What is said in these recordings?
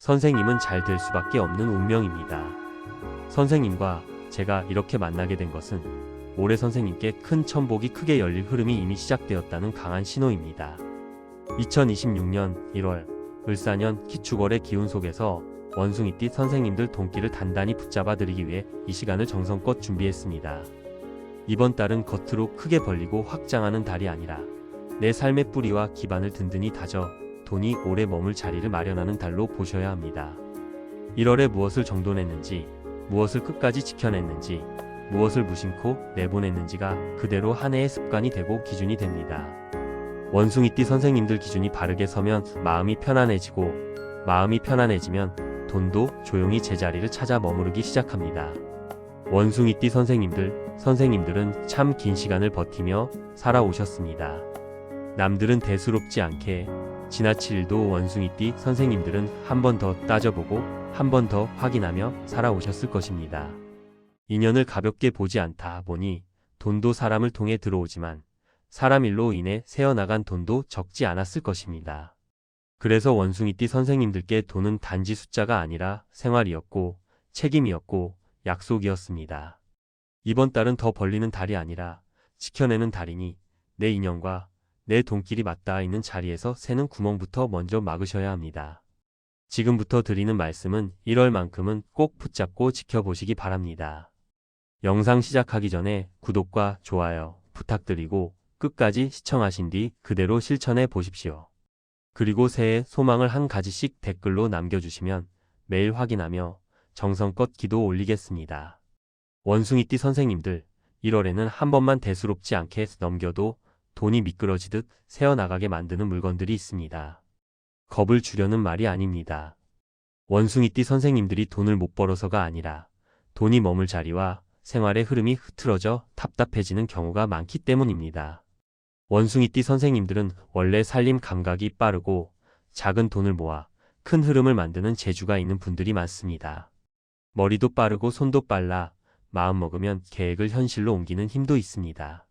선생님은 잘 될 수밖에 없는 운명입니다. 선생님과 제가 이렇게 만나게 된 것은 올해 선생님께 큰 천복이 크게 열릴 흐름이 이미 시작되었다는 강한 신호입니다. 2026년 1월 을사년 기축월의 기운 속에서 원숭이띠 선생님들 돈길을 단단히 붙잡아 드리기 위해 이 시간을 정성껏 준비했습니다. 이번 달은 겉으로 크게 벌리고 확장하는 달이 아니라 내 삶의 뿌리와 기반을 든든히 다져 돈이 오래 머물 자리를 마련하는 달로 보셔야 합니다. 1월에 무엇을 정돈했는지, 무엇을 끝까지 지켜냈는지, 무엇을 무심코 내보냈는지가 그대로 한 해의 습관이 되고 기준이 됩니다. 원숭이띠 선생님들 기준이 바르게 서면 마음이 편안해지고, 마음이 편안해지면 돈도 조용히 제자리를 찾아 머무르기 시작합니다. 원숭이띠 선생님들은 참 긴 시간을 버티며 살아오셨습니다. 남들은 대수롭지 않게 지나칠 일도 원숭이띠 선생님들은 한 번 더 따져보고 한 번 더 확인하며 살아오셨을 것입니다. 인연을 가볍게 보지 않다 보니 돈도 사람을 통해 들어오지만 사람 일로 인해 새어나간 돈도 적지 않았을 것입니다. 그래서 원숭이띠 선생님들께 돈은 단지 숫자가 아니라 생활이었고 책임이었고 약속이었습니다. 이번 달은 더 벌리는 달이 아니라 지켜내는 달이니 내 인연과 내 돈길이 맞닿아 있는 자리에서 새는 구멍부터 먼저 막으셔야 합니다. 지금부터 드리는 말씀은 1월만큼은 꼭 붙잡고 지켜보시기 바랍니다. 영상 시작하기 전에 구독과 좋아요 부탁드리고 끝까지 시청하신 뒤 그대로 실천해 보십시오. 그리고 새해 소망을 한 가지씩 댓글로 남겨주시면 매일 확인하며 정성껏 기도 올리겠습니다. 원숭이띠 선생님들, 1월에는 한 번만 대수롭지 않게 넘겨도 돈이 미끄러지듯 새어나가게 만드는 물건들이 있습니다. 겁을 주려는 말이 아닙니다. 원숭이띠 선생님들이 돈을 못 벌어서가 아니라 돈이 머물 자리와 생활의 흐름이 흐트러져 답답해지는 경우가 많기 때문입니다. 원숭이띠 선생님들은 원래 살림 감각이 빠르고 작은 돈을 모아 큰 흐름을 만드는 재주가 있는 분들이 많습니다. 머리도 빠르고 손도 빨라 마음먹으면 계획을 현실로 옮기는 힘도 있습니다.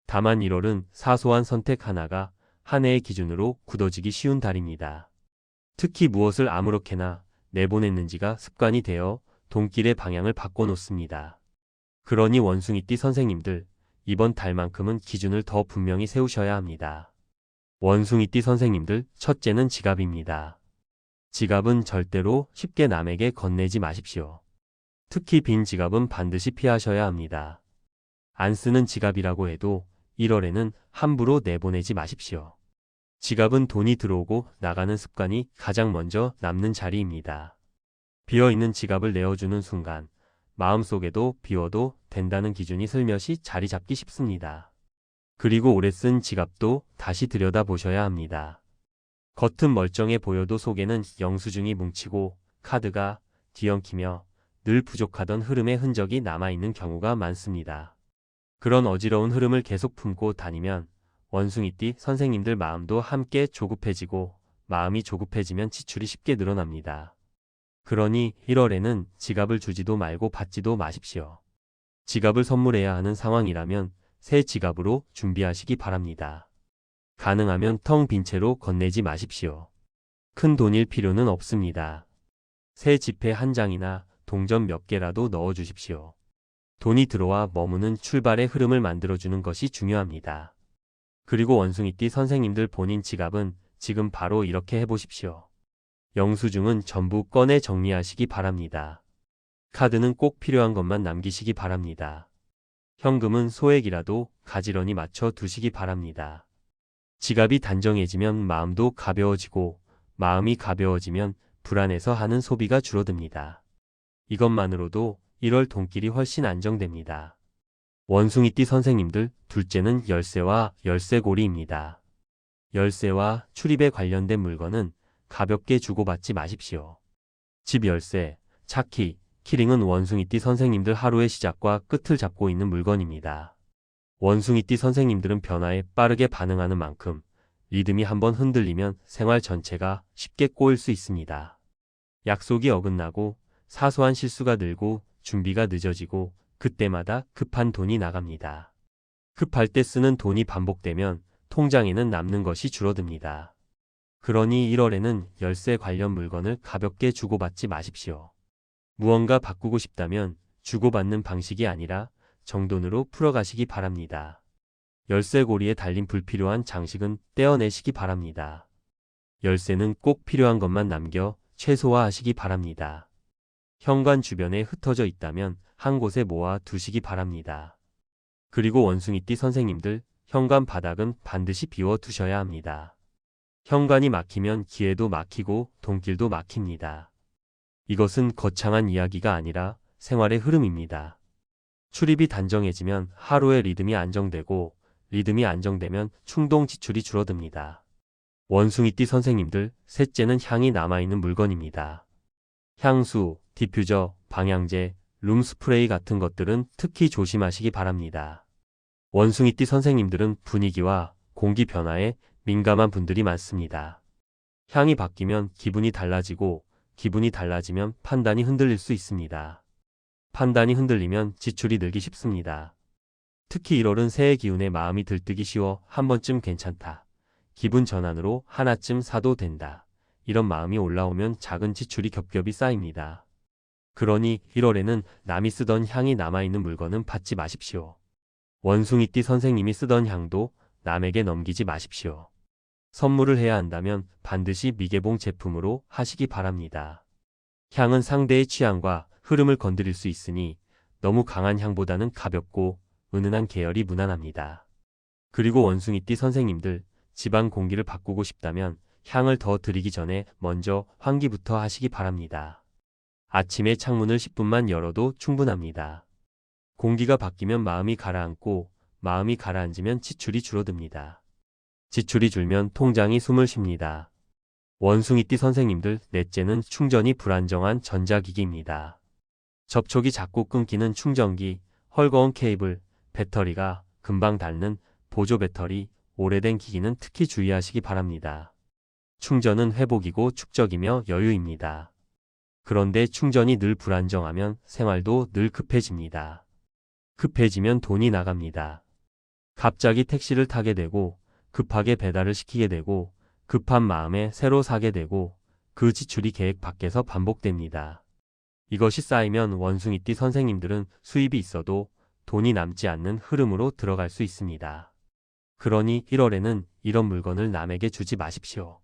다만 1월은 사소한 선택 하나가 한 해의 기준으로 굳어지기 쉬운 달입니다. 특히 무엇을 아무렇게나 내보냈는지가 습관이 되어 돈길의 방향을 바꿔놓습니다. 그러니 원숭이띠 선생님들, 이번 달만큼은 기준을 더 분명히 세우셔야 합니다. 원숭이띠 선생님들, 첫째는 지갑입니다. 지갑은 절대로 쉽게 남에게 건네지 마십시오. 특히 빈 지갑은 반드시 피하셔야 합니다. 안 쓰는 지갑이라고 해도 1월에는 함부로 내보내지 마십시오. 지갑은 돈이 들어오고 나가는 습관이 가장 먼저 남는 자리입니다. 비어있는 지갑을 내어주는 순간 마음속에도 비워도 된다는 기준이 슬며시 자리 잡기 쉽습니다. 그리고 오래 쓴 지갑도 다시 들여다보셔야 합니다. 겉은 멀쩡해 보여도 속에는 영수증이 뭉치고 카드가 뒤엉키며 늘 부족하던 흐름의 흔적이 남아있는 경우가 많습니다. 그런 어지러운 흐름을 계속 품고 다니면 원숭이띠 선생님들 마음도 함께 조급해지고 마음이 조급해지면 지출이 쉽게 늘어납니다. 그러니 1월에는 지갑을 주지도 말고 받지도 마십시오. 지갑을 선물해야 하는 상황이라면 새 지갑으로 준비하시기 바랍니다. 가능하면 텅 빈 채로 건네지 마십시오. 큰 돈일 필요는 없습니다. 새 지폐 한 장이나 동전 몇 개라도 넣어주십시오. 돈이 들어와 머무는 출발의 흐름을 만들어주는 것이 중요합니다. 그리고 원숭이띠 선생님들 본인 지갑은 지금 바로 이렇게 해보십시오. 영수증은 전부 꺼내 정리하시기 바랍니다. 카드는 꼭 필요한 것만 남기시기 바랍니다. 현금은 소액이라도 가지런히 맞춰 두시기 바랍니다. 지갑이 단정해지면 마음도 가벼워지고 마음이 가벼워지면 불안해서 하는 소비가 줄어듭니다. 이것만으로도 1월 돈길이 훨씬 안정됩니다. 원숭이띠 선생님들, 둘째는 열쇠와 열쇠고리입니다. 열쇠와 출입에 관련된 물건은 가볍게 주고받지 마십시오. 집 열쇠, 차키, 키링은 원숭이띠 선생님들 하루의 시작과 끝을 잡고 있는 물건입니다. 원숭이띠 선생님들은 변화에 빠르게 반응하는 만큼 리듬이 한번 흔들리면 생활 전체가 쉽게 꼬일 수 있습니다. 약속이 어긋나고 사소한 실수가 늘고 준비가 늦어지고 그때마다 급한 돈이 나갑니다. 급할 때 쓰는 돈이 반복되면 통장에는 남는 것이 줄어듭니다. 그러니 1월에는 열쇠 관련 물건을 가볍게 주고받지 마십시오. 무언가 바꾸고 싶다면 주고받는 방식이 아니라 정돈으로 풀어가시기 바랍니다. 열쇠고리에 달린 불필요한 장식은 떼어내시기 바랍니다. 열쇠는 꼭 필요한 것만 남겨 최소화하시기 바랍니다. 현관 주변에 흩어져 있다면 한 곳에 모아 두시기 바랍니다. 그리고 원숭이띠 선생님들, 현관 바닥은 반드시 비워 두셔야 합니다. 현관이 막히면 기회도 막히고 돈길도 막힙니다. 이것은 거창한 이야기가 아니라 생활의 흐름입니다. 출입이 단정해지면 하루의 리듬이 안정되고, 리듬이 안정되면 충동 지출이 줄어듭니다. 원숭이띠 선생님들, 셋째는 향이 남아있는 물건입니다. 향수, 디퓨저, 방향제, 룸스프레이 같은 것들은 특히 조심하시기 바랍니다. 원숭이띠 선생님들은 분위기와 공기 변화에 민감한 분들이 많습니다. 향이 바뀌면 기분이 달라지고, 기분이 달라지면 판단이 흔들릴 수 있습니다. 판단이 흔들리면 지출이 늘기 쉽습니다. 특히 1월은 새해 기운에 마음이 들뜨기 쉬워 한 번쯤 괜찮다. 기분 전환으로 하나쯤 사도 된다. 이런 마음이 올라오면 작은 지출이 겹겹이 쌓입니다. 그러니 1월에는 남이 쓰던 향이 남아있는 물건은 받지 마십시오. 원숭이띠 선생님이 쓰던 향도 남에게 넘기지 마십시오. 선물을 해야 한다면 반드시 미개봉 제품으로 하시기 바랍니다. 향은 상대의 취향과 흐름을 건드릴 수 있으니 너무 강한 향보다는 가볍고 은은한 계열이 무난합니다. 그리고 원숭이띠 선생님들, 집안 공기를 바꾸고 싶다면 향을 더 드리기 전에 먼저 환기부터 하시기 바랍니다. 아침에 창문을 10분만 열어도 충분합니다. 공기가 바뀌면 마음이 가라앉고, 마음이 가라앉으면 지출이 줄어듭니다. 지출이 줄면 통장이 숨을 쉽니다. 원숭이띠 선생님들, 넷째는 충전이 불안정한 전자기기입니다. 접촉이 자꾸 끊기는 충전기, 헐거운 케이블, 배터리가 금방 닳는 보조 배터리, 오래된 기기는 특히 주의하시기 바랍니다. 충전은 회복이고 축적이며 여유입니다. 그런데 충전이 늘 불안정하면 생활도 늘 급해집니다. 급해지면 돈이 나갑니다. 갑자기 택시를 타게 되고, 급하게 배달을 시키게 되고, 급한 마음에 새로 사게 되고, 그 지출이 계획 밖에서 반복됩니다. 이것이 쌓이면 원숭이띠 선생님들은 수입이 있어도 돈이 남지 않는 흐름으로 들어갈 수 있습니다. 그러니 1월에는 이런 물건을 남에게 주지 마십시오.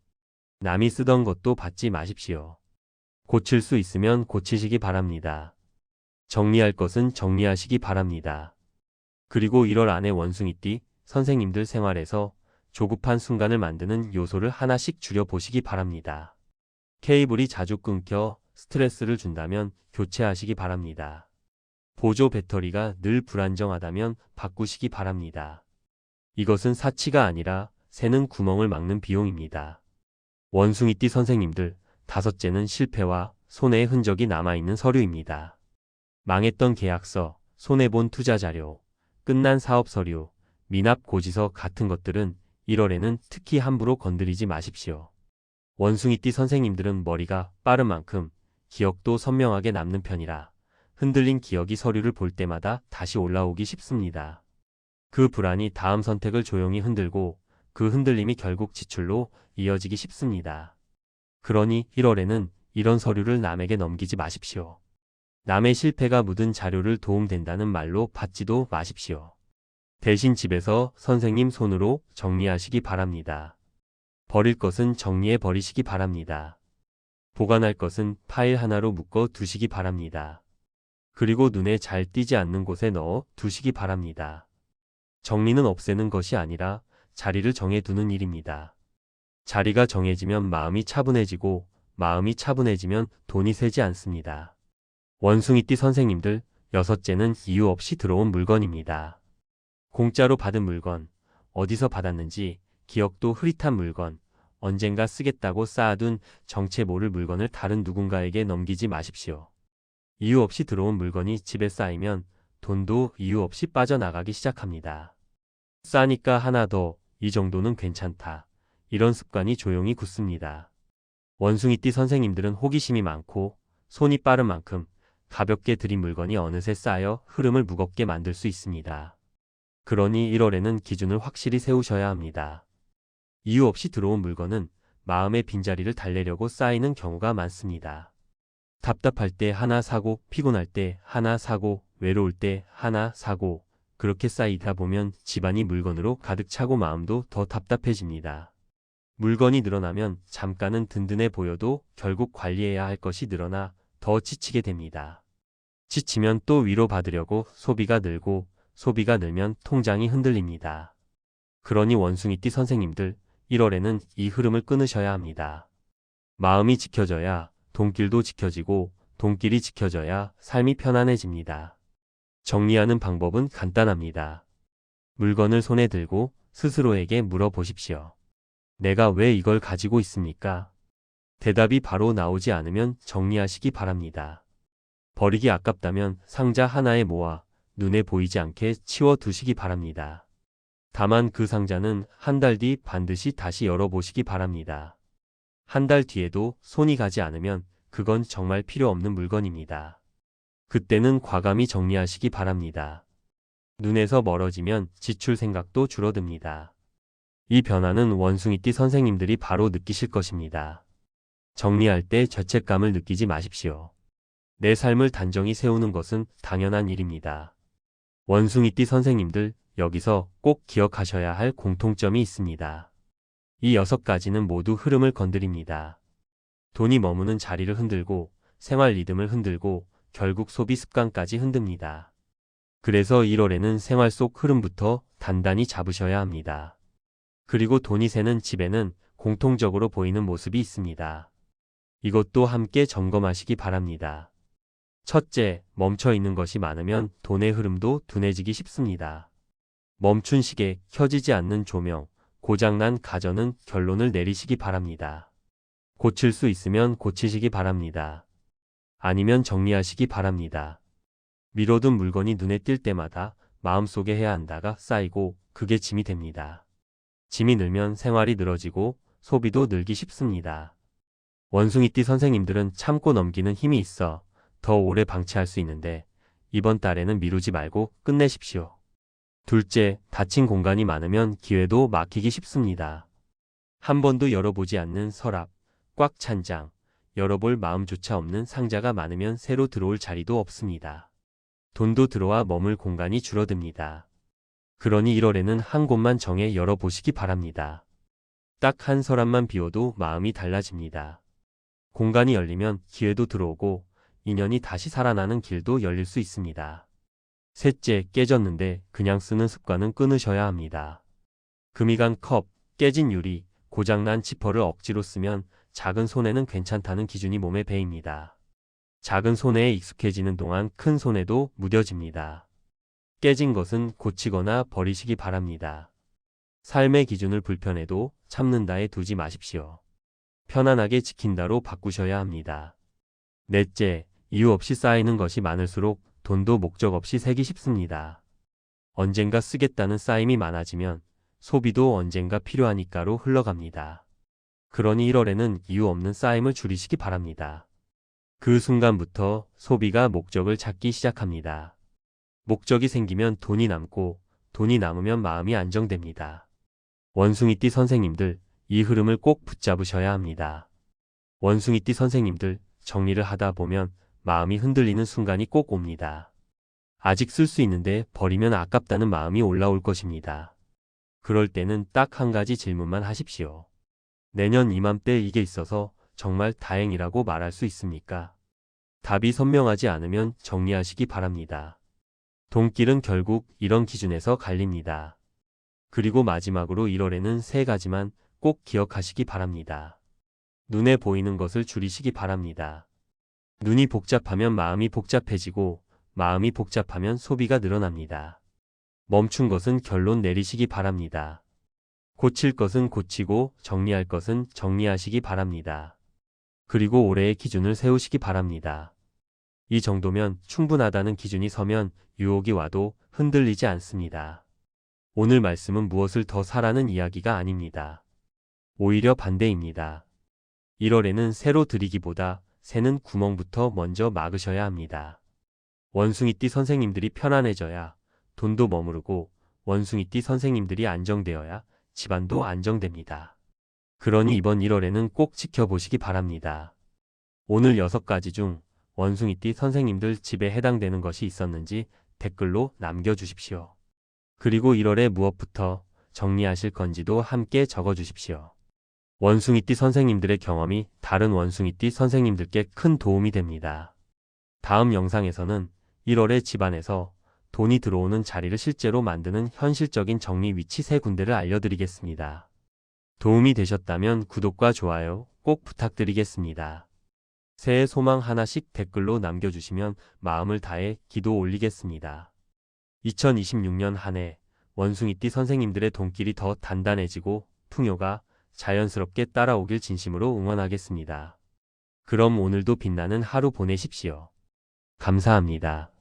남이 쓰던 것도 받지 마십시오. 고칠 수 있으면 고치시기 바랍니다. 정리할 것은 정리하시기 바랍니다. 그리고 1월 안에 원숭이띠 선생님들 생활에서 조급한 순간을 만드는 요소를 하나씩 줄여보시기 바랍니다. 케이블이 자주 끊겨 스트레스를 준다면 교체하시기 바랍니다. 보조 배터리가 늘 불안정하다면 바꾸시기 바랍니다. 이것은 사치가 아니라 새는 구멍을 막는 비용입니다. 원숭이띠 선생님들, 다섯째는 실패와 손해의 흔적이 남아있는 서류입니다. 망했던 계약서, 손해본 투자 자료, 끝난 사업 서류, 미납 고지서 같은 것들은 1월에는 특히 함부로 건드리지 마십시오. 원숭이띠 선생님들은 머리가 빠른 만큼 기억도 선명하게 남는 편이라 흔들린 기억이 서류를 볼 때마다 다시 올라오기 쉽습니다. 그 불안이 다음 선택을 조용히 흔들고 그 흔들림이 결국 지출로 이어지기 쉽습니다. 그러니 1월에는 이런 서류를 남에게 넘기지 마십시오. 남의 실패가 묻은 자료를 도움된다는 말로 받지도 마십시오. 대신 집에서 선생님 손으로 정리하시기 바랍니다. 버릴 것은 정리해 버리시기 바랍니다. 보관할 것은 파일 하나로 묶어 두시기 바랍니다. 그리고 눈에 잘 띄지 않는 곳에 넣어 두시기 바랍니다. 정리는 없애는 것이 아니라 자리를 정해두는 일입니다. 자리가 정해지면 마음이 차분해지고 마음이 차분해지면 돈이 새지 않습니다. 원숭이띠 선생님들, 여섯째는 이유 없이 들어온 물건입니다. 공짜로 받은 물건, 어디서 받았는지 기억도 흐릿한 물건, 언젠가 쓰겠다고 쌓아둔 정체 모를 물건을 다른 누군가에게 넘기지 마십시오. 이유 없이 들어온 물건이 집에 쌓이면 돈도 이유 없이 빠져나가기 시작합니다. 싸니까 하나 더, 이 정도는 괜찮다. 이런 습관이 조용히 굳습니다. 원숭이띠 선생님들은 호기심이 많고 손이 빠른 만큼 가볍게 들인 물건이 어느새 쌓여 흐름을 무겁게 만들 수 있습니다. 그러니 1월에는 기준을 확실히 세우셔야 합니다. 이유 없이 들어온 물건은 마음의 빈자리를 달래려고 쌓이는 경우가 많습니다. 답답할 때 하나 사고, 피곤할 때 하나 사고, 외로울 때 하나 사고, 그렇게 쌓이다 보면 집안이 물건으로 가득 차고 마음도 더 답답해집니다. 물건이 늘어나면 잠깐은 든든해 보여도 결국 관리해야 할 것이 늘어나 더 지치게 됩니다. 지치면 또 위로받으려고 소비가 늘고, 소비가 늘면 통장이 흔들립니다. 그러니 원숭이띠 선생님들, 1월에는 이 흐름을 끊으셔야 합니다. 마음이 지켜져야 돈길도 지켜지고, 돈길이 지켜져야 삶이 편안해집니다. 정리하는 방법은 간단합니다. 물건을 손에 들고 스스로에게 물어보십시오. 내가 왜 이걸 가지고 있습니까? 대답이 바로 나오지 않으면 정리하시기 바랍니다. 버리기 아깝다면 상자 하나에 모아 눈에 보이지 않게 치워두시기 바랍니다. 다만 그 상자는 한 달 뒤 반드시 다시 열어보시기 바랍니다. 한 달 뒤에도 손이 가지 않으면 그건 정말 필요 없는 물건입니다. 그때는 과감히 정리하시기 바랍니다. 눈에서 멀어지면 지출 생각도 줄어듭니다. 이 변화는 원숭이띠 선생님들이 바로 느끼실 것입니다. 정리할 때 죄책감을 느끼지 마십시오. 내 삶을 단정히 세우는 것은 당연한 일입니다. 원숭이띠 선생님들, 여기서 꼭 기억하셔야 할 공통점이 있습니다. 이 6가지는 모두 흐름을 건드립니다. 돈이 머무는 자리를 흔들고, 생활 리듬을 흔들고, 결국 소비 습관까지 흔듭니다. 그래서 1월에는 생활 속 흐름부터 단단히 잡으셔야 합니다. 그리고 돈이 새는 집에는 공통적으로 보이는 모습이 있습니다. 이것도 함께 점검하시기 바랍니다. 첫째, 멈춰 있는 것이 많으면 돈의 흐름도 둔해지기 쉽습니다. 멈춘 시계, 켜지지 않는 조명, 고장난 가전은 결론을 내리시기 바랍니다. 고칠 수 있으면 고치시기 바랍니다. 아니면 정리하시기 바랍니다. 미뤄둔 물건이 눈에 띌 때마다 마음속에 해야 한다가 쌓이고 그게 짐이 됩니다. 짐이 늘면 생활이 늘어지고 소비도 늘기 쉽습니다. 원숭이띠 선생님들은 참고 넘기는 힘이 있어 더 오래 방치할 수 있는데 이번 달에는 미루지 말고 끝내십시오. 둘째, 닫힌 공간이 많으면 기회도 막히기 쉽습니다. 한 번도 열어보지 않는 서랍, 꽉 찬 장, 열어볼 마음조차 없는 상자가 많으면 새로 들어올 자리도 없습니다. 돈도 들어와 머물 공간이 줄어듭니다. 그러니 1월에는 한 곳만 정해 열어보시기 바랍니다. 딱 한 서랍만 비워도 마음이 달라집니다. 공간이 열리면 기회도 들어오고 인연이 다시 살아나는 길도 열릴 수 있습니다. 셋째, 깨졌는데 그냥 쓰는 습관은 끊으셔야 합니다. 금이 간 컵, 깨진 유리, 고장난 지퍼를 억지로 쓰면 작은 손해는 괜찮다는 기준이 몸에 배입니다. 작은 손해에 익숙해지는 동안 큰 손해도 무뎌집니다. 깨진 것은 고치거나 버리시기 바랍니다. 삶의 기준을 불편해도 참는다에 두지 마십시오. 편안하게 지킨다로 바꾸셔야 합니다. 넷째, 이유 없이 쌓이는 것이 많을수록 돈도 목적 없이 새기 쉽습니다. 언젠가 쓰겠다는 쌓임이 많아지면 소비도 언젠가 필요하니까로 흘러갑니다. 그러니 1월에는 이유 없는 쌓임을 줄이시기 바랍니다. 그 순간부터 소비가 목적을 찾기 시작합니다. 목적이 생기면 돈이 남고 돈이 남으면 마음이 안정됩니다. 원숭이띠 선생님들, 이 흐름을 꼭 붙잡으셔야 합니다. 원숭이띠 선생님들, 정리를 하다 보면 마음이 흔들리는 순간이 꼭 옵니다. 아직 쓸 수 있는데 버리면 아깝다는 마음이 올라올 것입니다. 그럴 때는 딱 한 가지 질문만 하십시오. 내년 이맘때 이게 있어서 정말 다행이라고 말할 수 있습니까? 답이 선명하지 않으면 정리하시기 바랍니다. 돈길은 결국 이런 기준에서 갈립니다. 그리고 마지막으로 1월에는 3가지만 꼭 기억하시기 바랍니다. 눈에 보이는 것을 줄이시기 바랍니다. 눈이 복잡하면 마음이 복잡해지고 마음이 복잡하면 소비가 늘어납니다. 멈춘 것은 결론 내리시기 바랍니다. 고칠 것은 고치고 정리할 것은 정리하시기 바랍니다. 그리고 올해의 기준을 세우시기 바랍니다. 이 정도면 충분하다는 기준이 서면 유혹이 와도 흔들리지 않습니다. 오늘 말씀은 무엇을 더 사라는 이야기가 아닙니다. 오히려 반대입니다. 1월에는 새로 들이기보다 새는 구멍부터 먼저 막으셔야 합니다. 원숭이띠 선생님들이 편안해져야 돈도 머무르고 원숭이띠 선생님들이 안정되어야 집안도 안정됩니다. 그러니 이번 1월에는 꼭 지켜보시기 바랍니다. 오늘 6가지 중 원숭이띠 선생님들 집에 해당되는 것이 있었는지 댓글로 남겨주십시오. 그리고 1월에 무엇부터 정리하실 건지도 함께 적어주십시오. 원숭이띠 선생님들의 경험이 다른 원숭이띠 선생님들께 큰 도움이 됩니다. 다음 영상에서는 1월에 집안에서 돈이 들어오는 자리를 실제로 만드는 현실적인 정리 위치 3군데를 알려드리겠습니다. 도움이 되셨다면 구독과 좋아요 꼭 부탁드리겠습니다. 새해 소망 하나씩 댓글로 남겨주시면 마음을 다해 기도 올리겠습니다. 2026년 한 해 원숭이띠 선생님들의 돈길이 더 단단해지고 풍요가 자연스럽게 따라오길 진심으로 응원하겠습니다. 그럼 오늘도 빛나는 하루 보내십시오. 감사합니다.